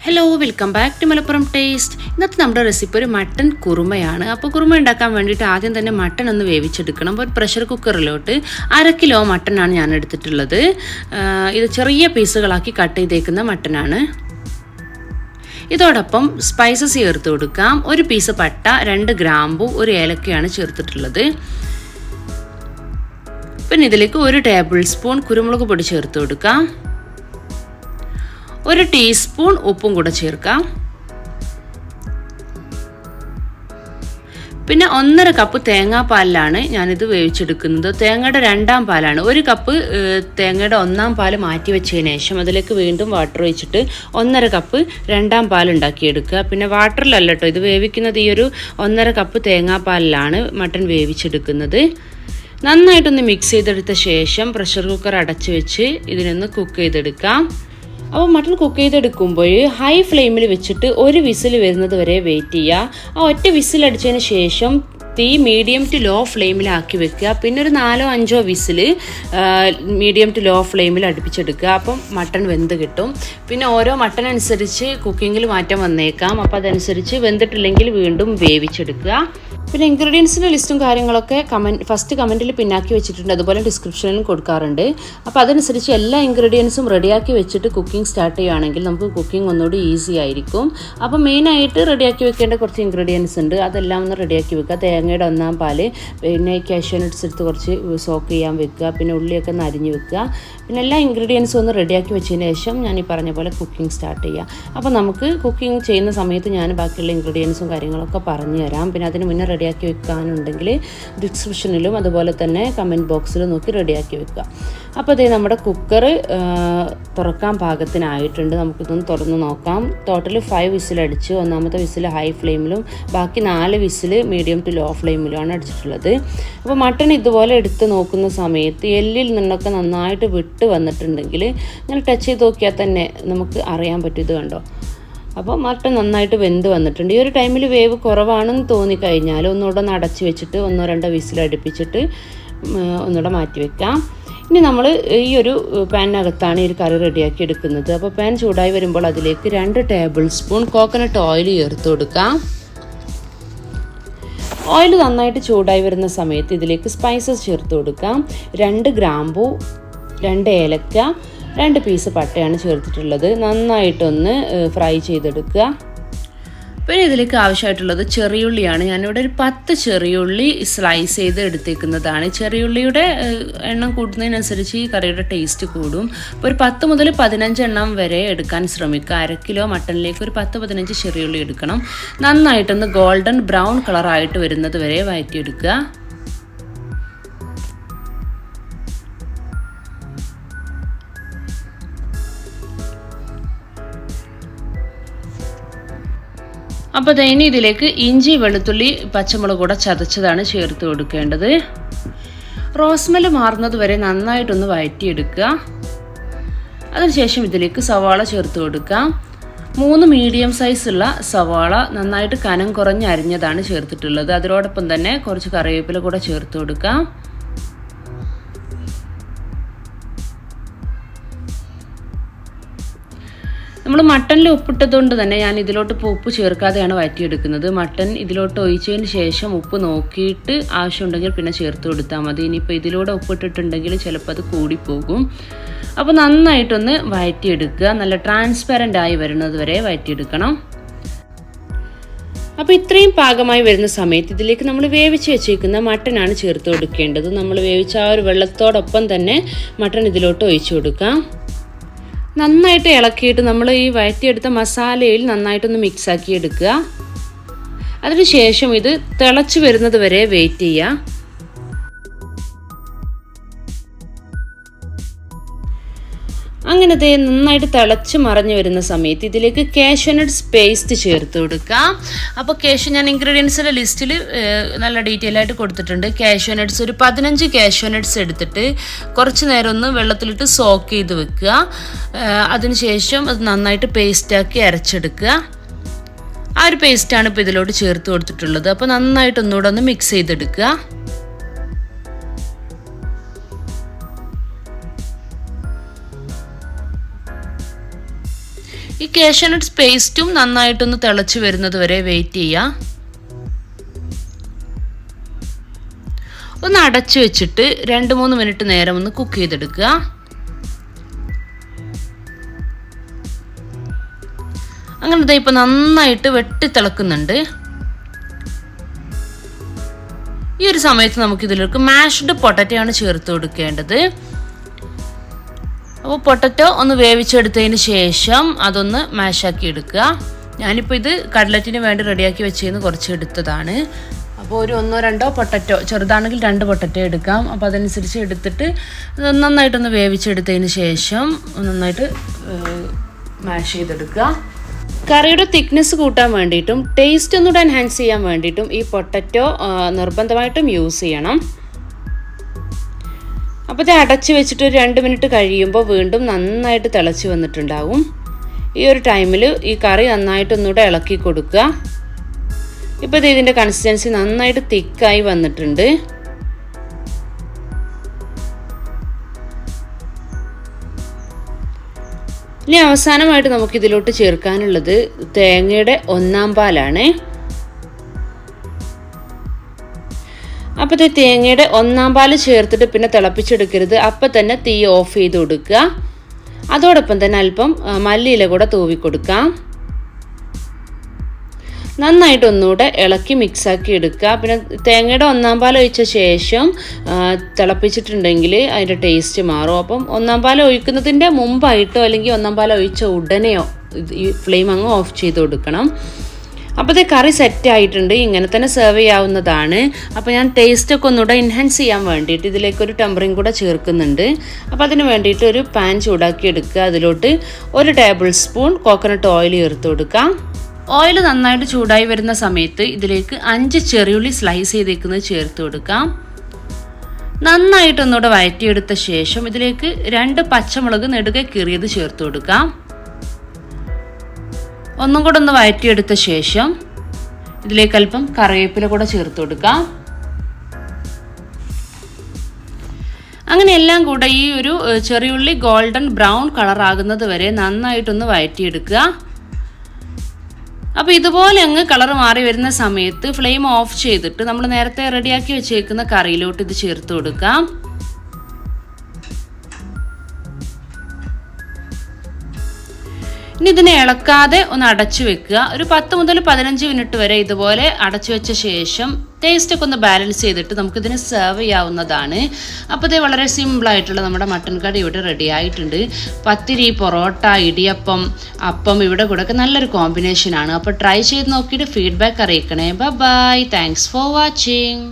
Hello welcome back to Malappuram taste. ഇന്നത്തെ നമ്മുടെ recipe ഒരു മട്ടൻ കുറുമയാണ്. അപ്പോൾ കുറുമ ഉണ്ടാക്കാൻ വേണ്ടിയിട്ട് ആദ്യം തന്നെ മട്ടൻ ഒന്ന് വേവിച്ചെടുക്കണം. അപ്പോൾ ഒരു പ്രഷർ കുക്കറിലോട്ട് 1/2 കിലോ മട്ടനാണ് ഞാൻ എടുത്തിട്ടുള്ളത്. ഇത് ചെറിയ പീസുകളാക്കി കട്ട് ചെയ്തേക്കുന്ന മട്ടനാണ്. ഇതോടൊപ്പം സ്പൈസസ് ചേർത്ത് കൊടുക്കാം. 1 പീസ് പട്ട, 2 ഗ്രാമ്പു, 1 ഏലക്കയാണ് ചേർത്തിട്ടുള്ളത്. പിന്നെ ഇതിലേക്ക് 1 ടേബിൾ സ്പൂൺ കുരുമുളക് പൊടി ചേർത്ത് കൊടുക്കാം. 1 ടീസ്പൂൺ ഉപ്പും കൂടെ ചേർക്കാം. പിന്നെ 1.5 കപ്പ് തേങ്ങാപ്പാലിലാണ് ഞാനിത് വേവിച്ചെടുക്കുന്നത്. തേങ്ങയുടെ 2ാം പാലാണ്. 1 കപ്പ് തേങ്ങയുടെ 1ാം പാൽ മാറ്റി വെച്ചതിന് ശേഷം അതിലേക്ക് വീണ്ടും വാട്ടർ ഒഴിച്ചിട്ട് 1.5 കപ്പ് 2ാം പാൽ ഉണ്ടാക്കിയെടുക്കുക. പിന്നെ വാട്ടറിലല്ല കേട്ടോ ഇത് വേവിക്കുന്നത്. ഈ ഒരു 1.5 കപ്പ് തേങ്ങാപ്പാലിലാണ് മട്ടൻ വേവിച്ചെടുക്കുന്നത്. നന്നായിട്ടൊന്ന് മിക്സ് ചെയ്തെടുത്ത ശേഷം പ്രഷർ കുക്കർ അടച്ചു വെച്ച് ഇതിനൊന്ന് കുക്ക് ചെയ്തെടുക്കാം. അപ്പോൾ മട്ടൺ കുക്ക് ചെയ്തെടുക്കുമ്പോൾ ഹൈ ഫ്ലെയിമിൽ വെച്ചിട്ട് 1 വിസിൽ വരുന്നത് വരെ വെയിറ്റ് ചെയ്യുക. ആ ഒറ്റ വിസിലടിച്ചതിന് ശേഷം തീ മീഡിയം ടു ലോ ഫ്ലെയിമിലാക്കി വെക്കുക. പിന്നെ ഒരു 4-5 വിസിൽ മീഡിയം ടു ലോ ഫ്ലെയിമിൽ അടുപ്പിച്ചെടുക്കുക. അപ്പം മട്ടൺ വെന്ത് കിട്ടും. പിന്നെ ഓരോ മട്ടൺ അനുസരിച്ച് കുക്കിങ്ങിൽ മാറ്റം വന്നേക്കാം. അപ്പോൾ അതനുസരിച്ച് വെന്തിട്ടില്ലെങ്കിൽ വീണ്ടും വേവിച്ചെടുക്കുക. പിന്നെ ഇൻഗ്രീഡിയൻസിൻ്റെ ലിസ്റ്റും കാര്യങ്ങളൊക്കെ ഫസ്റ്റ് കമൻറ്റിൽ പിന്നാക്കി വെച്ചിട്ടുണ്ട്. അതുപോലെ ഡിസ്ക്രിപ്ഷനിലും കൊടുക്കാറുണ്ട്. അപ്പോൾ അതനുസരിച്ച് എല്ലാ ഇൻഗ്രീഡിയൻസും റെഡിയാക്കി വെച്ചിട്ട് കുക്കിംഗ് സ്റ്റാർട്ട് ചെയ്യുകയാണെങ്കിൽ നമുക്ക് കുക്കിംഗ് ഒന്നുകൂടി ഈസി ആയിരിക്കും. അപ്പോൾ മെയിനായിട്ട് റെഡിയാക്കി വെക്കേണ്ട കുറച്ച് ഇൻഗ്രീഡിയൻസ് ഉണ്ട്. അതെല്ലാം ഒന്ന് റെഡിയാക്കി വെക്കുക. തേങ്ങയുടെ 1ാം പാല്, പിന്നെ കാഷ്യൂ നട്ട്സ് എടുത്ത് കുറച്ച് സോക്ക് ചെയ്യാൻ വെക്കുക. പിന്നെ ഉള്ളിയൊക്കെ ഒന്ന് അരിഞ്ഞ് വെക്കുക. പിന്നെ എല്ലാ ഇൻഗ്രീഡിയൻസും ഒന്ന് റെഡിയാക്കി വെച്ചതിന് ശേഷം ഞാൻ ഈ പറഞ്ഞ പോലെ കുക്കിംഗ് സ്റ്റാർട്ട് ചെയ്യുക. അപ്പോൾ നമുക്ക് കുക്കിംഗ് ചെയ്യുന്ന സമയത്ത് ഞാൻ ബാക്കിയുള്ള ഇൻഗ്രീഡിയൻസും കാര്യങ്ങളൊക്കെ പറഞ്ഞു തരാം. പിന്നെ അതിന് മുന്നേ റെഡിയാക്കി വെക്കാനുണ്ടെങ്കിൽ ഡിസ്ക്രിപ്ഷനിലും അതുപോലെ തന്നെ കമൻറ്റ് ബോക്സിലും നോക്കി റെഡിയാക്കി വെക്കുക. അപ്പോൾ അതേ നമ്മുടെ കുക്കർ തുറക്കാൻ പാകത്തിനായിട്ടുണ്ട്. നമുക്കിതൊന്ന് തുറന്ന് നോക്കാം. ടോട്ടൽ 5 വിസിലടിച്ച് 1ാമത്തെ വിസിൽ ഹൈ ഫ്ലെയിമിലും ബാക്കി 4 വിസിൽ മീഡിയം ടു ലോ ഫ്ലെയിമിലുമാണ് അടിച്ചിട്ടുള്ളത്. അപ്പോൾ മട്ടൺ ഇതുപോലെ എടുത്ത് നോക്കുന്ന സമയത്ത് എല്ലിൽ നിന്നൊക്കെ നന്നായിട്ട് വിട്ട് വന്നിട്ടുണ്ടെങ്കിൽ ഞാൻ ടച്ച് ചെയ്ത് നോക്കിയാൽ തന്നെ നമുക്ക് അറിയാൻ പറ്റും. ഇത് കണ്ടോ. അപ്പോൾ മട്ടൺ നന്നായിട്ട് വെന്ത് വന്നിട്ടുണ്ട്. ഈ ഒരു ടൈമിൽ വേവ് കുറവാണെന്ന് തോന്നിക്കഴിഞ്ഞാൽ ഒന്നുകൂടെ അടച്ച് വെച്ചിട്ട് 1-2 വിസിൽ അടുപ്പിച്ചിട്ട് ഒന്നുകൂടെ മാറ്റി വെക്കാം. ഇനി നമ്മൾ ഈ ഒരു പാനിനകത്താണ് ഈ ഒരു കറി റെഡിയാക്കി എടുക്കുന്നത്. അപ്പോൾ പാൻ ചൂടായി വരുമ്പോൾ അതിലേക്ക് 2 ടേബിൾ സ്പൂൺ കോക്കനട്ട് ഓയിൽ ചേർത്ത് കൊടുക്കാം. ഓയിൽ നന്നായിട്ട് ചൂടായി വരുന്ന സമയത്ത് ഇതിലേക്ക് സ്പൈസസ് ചേർത്ത് കൊടുക്കാം. 2 ഗ്രാമ്പു, 2 ഏലക്ക, 2 പീസ് പട്ടയാണ് ചേർത്തിട്ടുള്ളത്. നന്നായിട്ടൊന്ന് ഫ്രൈ ചെയ്തെടുക്കുക. പിന്നെ ഇതിലേക്ക് ആവശ്യമായിട്ടുള്ളത് ചെറിയുള്ളിയാണ്. ഞാനിവിടെ ഒരു 10 ചെറിയുള്ളി സ്ലൈസ് ചെയ്ത് എടുത്തേക്കുന്നതാണ്. ചെറിയുള്ളിയുടെ എണ്ണം കൂടുന്നതിനനുസരിച്ച് ഈ കറിയുടെ ടേസ്റ്റ് കൂടും. അപ്പോൾ ഒരു 10 മുതൽ 15 എണ്ണം വരെ എടുക്കാൻ ശ്രമിക്കുക. 1/2 കിലോ മട്ടണിലേക്ക് ഒരു 10-15 ചെറിയുള്ളി എടുക്കണം. നന്നായിട്ടൊന്ന് ഗോൾഡൻ ബ്രൗൺ കളറായിട്ട് വരുന്നത് വരെ വഴറ്റിയെടുക്കുക. അപ്പോൾ ഇനി ഇതിലേക്ക് ഇഞ്ചി, വെളുത്തുള്ളി, പച്ചമുളക് കൂടെ ചതച്ചതാണ് ചേർത്ത് കൊടുക്കേണ്ടത്. റോസ്മെൽ മാറുന്നത് വരെ നന്നായിട്ടൊന്ന് വഴറ്റിയെടുക്കുക. അതിനുശേഷം ഇതിലേക്ക് സവാള ചേർത്ത് കൊടുക്കാം. 3 മീഡിയം സൈസുള്ള സവാള നന്നായിട്ട് കനം കുറഞ്ഞ് അരിഞ്ഞതാണ് ചേർത്തിട്ടുള്ളത്. അതിനോടൊപ്പം തന്നെ കുറച്ച് കറിവേപ്പില കൂടെ ചേർത്ത് കൊടുക്കാം. നമ്മൾ മട്ടനിൽ ഉപ്പിട്ടതുകൊണ്ട് തന്നെ ഞാൻ ഇതിലോട്ട് ഇപ്പോൾ ഉപ്പ് ചേർക്കാതെയാണ് വഴറ്റിയെടുക്കുന്നത്. മട്ടൻ ഇതിലോട്ട് ഒഴിച്ചതിന് ശേഷം ഉപ്പ് നോക്കിയിട്ട് ആവശ്യമുണ്ടെങ്കിൽ പിന്നെ ചേർത്ത് കൊടുത്താൽ മതി. ഇനിയിപ്പോൾ ഇതിലൂടെ ഉപ്പിട്ടിട്ടുണ്ടെങ്കിൽ ചിലപ്പോൾ അത് കൂടിപ്പോകും. അപ്പോൾ നന്നായിട്ടൊന്ന് വഴറ്റിയെടുക്കുക. നല്ല ട്രാൻസ്പെറൻ്റ് ആയി വരുന്നത് വരെ വഴറ്റിയെടുക്കണം. അപ്പോൾ ഇത്രയും പാകമായി വരുന്ന സമയത്ത് ഇതിലേക്ക് നമ്മൾ വേവിച്ച് വെച്ചേക്കുന്ന മട്ടനാണ് ചേർത്ത് കൊടുക്കേണ്ടത്. നമ്മൾ വേവിച്ച ആ ഒരു വെള്ളത്തോടൊപ്പം തന്നെ മട്ടൻ ഇതിലോട്ട് ഒഴിച്ചു കൊടുക്കാം. നന്നായിട്ട് ഇളക്കിയിട്ട് നമ്മൾ ഈ വഴറ്റിയെടുത്ത മസാലയിൽ നന്നായിട്ടൊന്ന് മിക്സാക്കി എടുക്കുക. അതിനുശേഷം ഇത് തിളച്ച് വരുന്നത് വരെ വെയിറ്റ് ചെയ്യുക. അങ്ങനെ നന്നായിട്ട് തിളച്ച് മറിഞ്ഞ് വരുന്ന സമയത്ത് ഇതിലേക്ക് കാഷ്യൂ നട്ട്സ് പേസ്റ്റ് ചേർത്ത് കൊടുക്കാം. അപ്പോൾ ഞാൻ ഇൻഗ്രീഡിയൻസിൻ്റെ ലിസ്റ്റിൽ നല്ല ഡീറ്റെയിൽ ആയിട്ട് കൊടുത്തിട്ടുണ്ട്. കാഷ്യൂ നട്ട്സ് ഒരു 15 കാഷ്യൂ നട്ട്സ് എടുത്തിട്ട് കുറച്ച് നേരം ഒന്ന് വെള്ളത്തിലിട്ട് സോക്ക് ചെയ്ത് വെക്കുക. അതിനുശേഷം അത് നന്നായിട്ട് പേസ്റ്റാക്കി അരച്ചെടുക്കുക. ആ ഒരു പേസ്റ്റാണ് ഇപ്പോൾ ഇതിലോട്ട് ചേർത്ത് കൊടുത്തിട്ടുള്ളത്. അപ്പോൾ നന്നായിട്ട് ഒന്നുകൂടെ ഒന്ന് മിക്സ് ചെയ്തെടുക്കുക. ഈ കാഷ്യൂനട്ട്സ് പേസ്റ്റും നന്നായിട്ടൊന്ന് തിളച്ച് വരുന്നത് വരെ വെയിറ്റ് ചെയ്യുക. ഒന്ന് അടച്ചു വെച്ചിട്ട് 2-3 മിനിറ്റ് നേരം ഒന്ന് കുക്ക് ചെയ്തെടുക്കുക. അങ്ങനെ ഇപ്പം നന്നായിട്ട് വെട്ടി തിളക്കുന്നുണ്ട്. ഈ ഒരു സമയത്ത് നമുക്ക് ഇതിലേക്ക് മാഷ്ഡ് പൊട്ടറ്റോ ആണ് ചേർത്ത് കൊടുക്കേണ്ടത്. അപ്പോൾ പൊട്ടറ്റോ ഒന്ന് വേവിച്ചെടുത്തതിന് ശേഷം അതൊന്ന് മാഷാക്കി എടുക്കുക. ഞാനിപ്പോൾ ഇത് കട്ലറ്റിന് വേണ്ടി റെഡിയാക്കി വെച്ചതിന് കുറച്ച് എടുത്തതാണ്. അപ്പോൾ ഒരു 1-2 പൊട്ടറ്റോ, ചെറുതാണെങ്കിൽ 2 പൊട്ടറ്റോ എടുക്കാം. അപ്പോൾ അതനുസരിച്ച് എടുത്തിട്ട് നന്നായിട്ടൊന്ന് വേവിച്ചെടുത്തതിന് ശേഷം നന്നായിട്ട് മാഷ് ചെയ്തെടുക്കുക. കറിയുടെ തിക്നെസ് കൂട്ടാൻ വേണ്ടിയിട്ടും ടേസ്റ്റ് ഒന്നുകൂടെ എൻഹാൻസ് ചെയ്യാൻ വേണ്ടിയിട്ടും ഈ പൊട്ടറ്റോ നിർബന്ധമായിട്ടും യൂസ് ചെയ്യണം. അപ്പോൾ ഇത് അടച്ച് വെച്ചിട്ട് ഒരു 2 മിനിറ്റ് കഴിയുമ്പോൾ വീണ്ടും നന്നായിട്ട് തിളച്ച് വന്നിട്ടുണ്ടാവും. ഈ ഒരു ടൈമിൽ ഈ കറി നന്നായിട്ട് ഒന്നുകൂടെ ഇളക്കി കൊടുക്കുക. ഇപ്പോൾ ഇത് ഇതിൻ്റെ കൺസിസ്റ്റൻസി നന്നായിട്ട് തിക്കായി വന്നിട്ടുണ്ട്. ഇനി അവസാനമായിട്ട് നമുക്ക് ഇതിലോട്ട് ചേർക്കാനുള്ളത് തേങ്ങയുടെ 1-ാം പാലാണ്. അപ്പോൾ ഇത് തേങ്ങയുടെ 1-ാം പാൽ ചേർത്തിട്ട് പിന്നെ തിളപ്പിച്ചെടുക്കരുത്. അപ്പം തന്നെ തീ ഓഫ് ചെയ്ത് കൊടുക്കുക. അതോടൊപ്പം തന്നെ അല്പം മല്ലിയില കൂടെ തൂവി കൊടുക്കാം. നന്നായിട്ട് ഒന്നുകൂടെ ഇളക്കി മിക്സാക്കി എടുക്കുക. പിന്നെ തേങ്ങയുടെ 1-ാം പാൽ ഒഴിച്ച ശേഷം തിളപ്പിച്ചിട്ടുണ്ടെങ്കിൽ അതിൻ്റെ ടേസ്റ്റ് മാറും. അപ്പം 1-ാം പാൽ ഒഴിക്കുന്നതിൻ്റെ മുമ്പായിട്ടോ അല്ലെങ്കിൽ 1-ാം പാൽ ഒഴിച്ച ഉടനെയോ ഈ ഫ്ലെയിം അങ്ങ് ഓഫ് ചെയ്ത് കൊടുക്കണം. അപ്പോൾ ഇത് കറി സെറ്റ് ആയിട്ടുണ്ട്. ഇങ്ങനെ തന്നെ സെർവ് ചെയ്യാവുന്നതാണ്. അപ്പോൾ ഞാൻ ടേസ്റ്റൊക്കെ ഒന്നുകൂടെ എൻഹാൻസ് ചെയ്യാൻ വേണ്ടിയിട്ട് ഇതിലേക്കൊരു ടെമ്പറിങ് കൂടെ ചേർക്കുന്നുണ്ട്. അപ്പോൾ അതിന് വേണ്ടിയിട്ട് ഒരു പാൻ ചൂടാക്കി എടുക്കുക. അതിലോട്ട് 1 ടേബിൾ സ്പൂൺ കോക്കനട്ട് ഓയിൽ ചേർത്ത് കൊടുക്കാം. ഓയിൽ നന്നായിട്ട് ചൂടായി വരുന്ന സമയത്ത് ഇതിലേക്ക് 5 ചെറിയുള്ളി സ്ലൈസ് ചെയ്തേക്കുന്നത് ചേർത്ത് കൊടുക്കാം. നന്നായിട്ടൊന്നുകൂടെ വഴറ്റിയെടുത്ത ശേഷം ഇതിലേക്ക് 2 പച്ചമുളക് നെടുകെ കീറിയത് ചേർത്ത് കൊടുക്കാം. ഒന്നും കൂടെ ഒന്ന് വഴറ്റിയെടുത്ത ശേഷം ഇതിലേക്ക് അല്പം കറിവേപ്പില കൂടെ ചേർത്ത് കൊടുക്കാം. അങ്ങനെ എല്ലാം കൂടെ ഈ ഒരു ചെറിയുള്ളി ഗോൾഡൻ ബ്രൗൺ കളർ ആകുന്നത് വരെ നന്നായിട്ടൊന്ന് വഴറ്റിയെടുക്കുക. അപ്പോൾ ഇതുപോലെ അങ്ങ് കളർ മാറി വരുന്ന സമയത്ത് ഫ്ലെയിം ഓഫ് ചെയ്തിട്ട് നമ്മൾ നേരത്തെ റെഡിയാക്കി വെച്ചേക്കുന്ന കറിയിലോട്ട് ഇത് ചേർത്ത് കൊടുക്കാം. ഇനി ഇതിനെ ഇളക്കാതെ ഒന്ന് അടച്ചു വെക്കുക. ഒരു 10 മുതൽ 15 മിനിറ്റ് വരെ ഇതുപോലെ അടച്ചു വെച്ച ശേഷം ടേസ്റ്റൊക്കെ ഒന്ന് ബാലൻസ് ചെയ്തിട്ട് നമുക്കിതിനെ സെർവ് ചെയ്യാവുന്നതാണ്. അപ്പോൾ ഇത് വളരെ സിമ്പിളായിട്ടുള്ള നമ്മുടെ മട്ടൻ കറി ഇവിടെ റെഡി ആയിട്ടുണ്ട്. പത്തിരി, പൊറോട്ട, ഇടിയപ്പം, അപ്പം ഇവിടെ കൂടെ ഒക്കെ നല്ലൊരു കോമ്പിനേഷനാണ്. അപ്പോൾ ട്രൈ ചെയ്ത് നോക്കിയിട്ട് ഫീഡ്ബാക്ക് അറിയിക്കണേ. ബൈ. Thanks for watching.